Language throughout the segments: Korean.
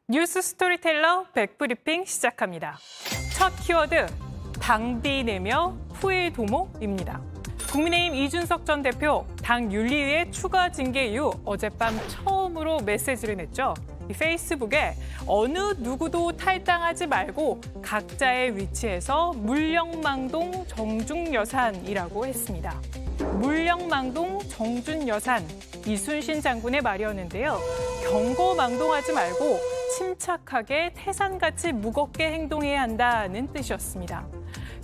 뉴스 스토리텔러 백브리핑 시작합니다. 첫 키워드, 당비 내며 후일 도모입니다. 국민의힘 이준석 전 대표, 당 윤리위의 추가 징계 이후 어젯밤 처음으로 메시지를 냈죠. 페이스북에 어느 누구도 탈당하지 말고 각자의 위치에서 물령망동 정중여산이라고 했습니다. 물령망동 정준여산, 이순신 장군의 말이었는데요. 경거망동하지 말고 침착하게 태산같이 무겁게 행동해야 한다는 뜻이었습니다.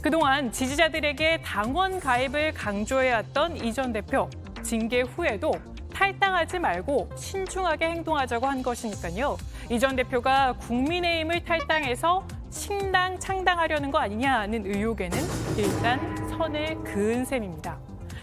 그동안 지지자들에게 당원 가입을 강조해왔던 이 전 대표, 징계 후에도 탈당하지 말고 신중하게 행동하자고 한 것이니까요. 이 전 대표가 국민의힘을 탈당해서 신당 창당하려는 거 아니냐는 의혹에는 일단 선을 그은 셈입니다.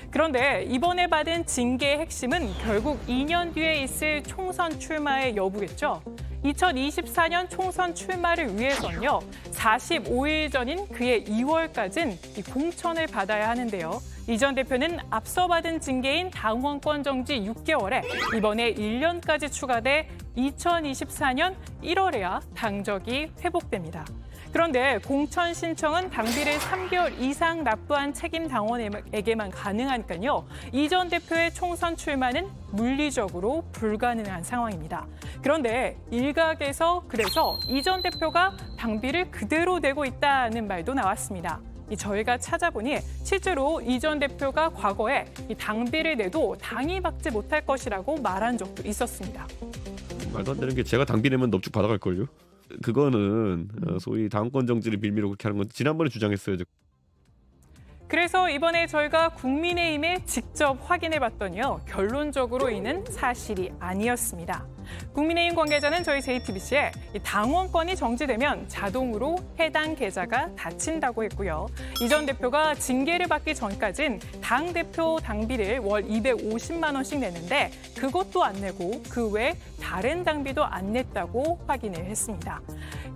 그런데 이번에 받은 징계의 핵심은 결국 2년 뒤에 있을 총선 출마의 여부겠죠. 2024년 총선 출마를 위해서는요, 45일 전인 그해 2월까지는 공천을 받아야 하는데요. 이 전 대표는 앞서 받은 징계인 당원권 정지 6개월에 이번에 1년까지 추가돼 2024년 1월에야 당적이 회복됩니다. 그런데 공천 신청은 당비를 3개월 이상 납부한 책임 당원에게만 가능하니까요. 이 전 대표의 총선 출마는 물리적으로 불가능한 상황입니다. 그런데 일각에서 그래서 이 전 대표가 당비를 그대로 내고 있다는 말도 나왔습니다. 저희가 찾아보니 실제로 이 전 대표가 과거에 이 당비를 내도 당이 받지 못할 것이라고 말한 적도 있었습니다. 말도 안 되는 게 제가 당비 내면 넙죽 받아갈걸요? 그거는 소위 당권 정지를 빌미로 그렇게 하는 건 지난번에 주장했어요. 그래서 이번에 저희가 국민의힘에 직접 확인해봤더니요. 결론적으로 이는 사실이 아니었습니다. 국민의힘 관계자는 저희 JTBC에 당원권이 정지되면 자동으로 해당 계좌가 닫힌다고 했고요. 이 전 대표가 징계를 받기 전까진 당대표 당비를 월 250만 원씩 내는데 그것도 안 내고 그 외 다른 당비도 안 냈다고 확인을 했습니다.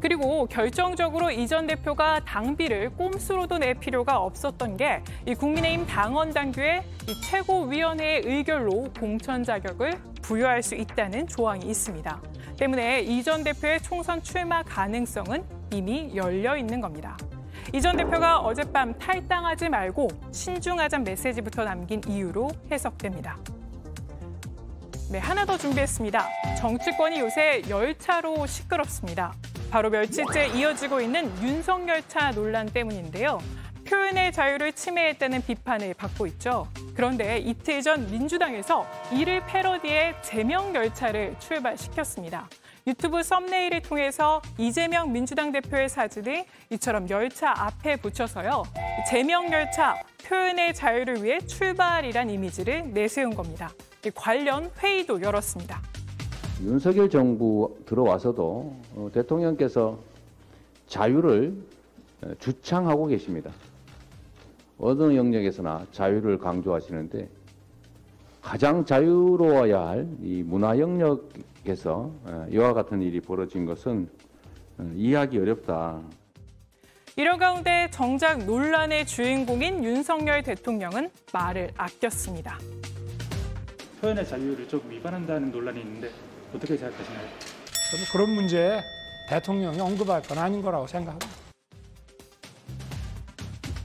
그리고 결정적으로 이 전 대표가 당비를 꼼수로도 낼 필요가 없었던 게 이 국민의힘 당원 당규에 이 최고위원회의 의결로 공천 자격을 부여할 수 있다는 조항이 있습니다. 때문에 이 전 대표의 총선 출마 가능성은 이미 열려 있는 겁니다. 이 전 대표가 어젯밤 탈당하지 말고 신중하자는 메시지부터 남긴 이유로 해석됩니다. 네, 하나 더 준비했습니다. 정치권이 요새 열차로 시끄럽습니다. 바로 며칠째 이어지고 있는 윤석열차 논란 때문인데요. 표현의 자유를 침해했다는 비판을 받고 있죠. 그런데 이틀 전 민주당에서 이를 패러디해 제명 열차를 출발시켰습니다. 유튜브 썸네일을 통해서 이재명 민주당 대표의 사진을 이처럼 열차 앞에 붙여서요. 제명 열차, 표현의 자유를 위해 출발이란 이미지를 내세운 겁니다. 관련 회의도 열었습니다. 윤석열 정부 들어와서도 대통령께서 자유를 주창하고 계십니다. 어느 영역에서나 자유를 강조하시는데 가장 자유로워야 할 이 문화 영역에서 이와 같은 일이 벌어진 것은 이해하기 어렵다. 이런 가운데 정작 논란의 주인공인 윤석열 대통령은 말을 아꼈습니다. 표현의 자유를 좀 위반한다는 논란이 있는데 어떻게 생각하시나요? 저는 그런 문제에 대통령이 언급할 건 아닌 거라고 생각합니다.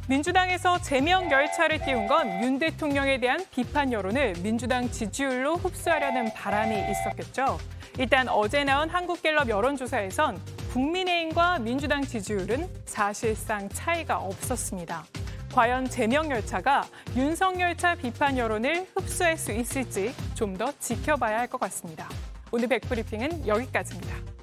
민주당에서 제명 열차를 띄운 건 윤 대통령에 대한 비판 여론을 민주당 지지율로 흡수하려는 바람이 있었겠죠. 일단 어제 나온 한국갤럽 여론조사에선 국민의힘과 민주당 지지율은 사실상 차이가 없었습니다. 과연 제명 열차가 윤석열차 비판 여론을 흡수할 수 있을지 좀 더 지켜봐야 할 것 같습니다. 오늘 백브리핑은 여기까지입니다.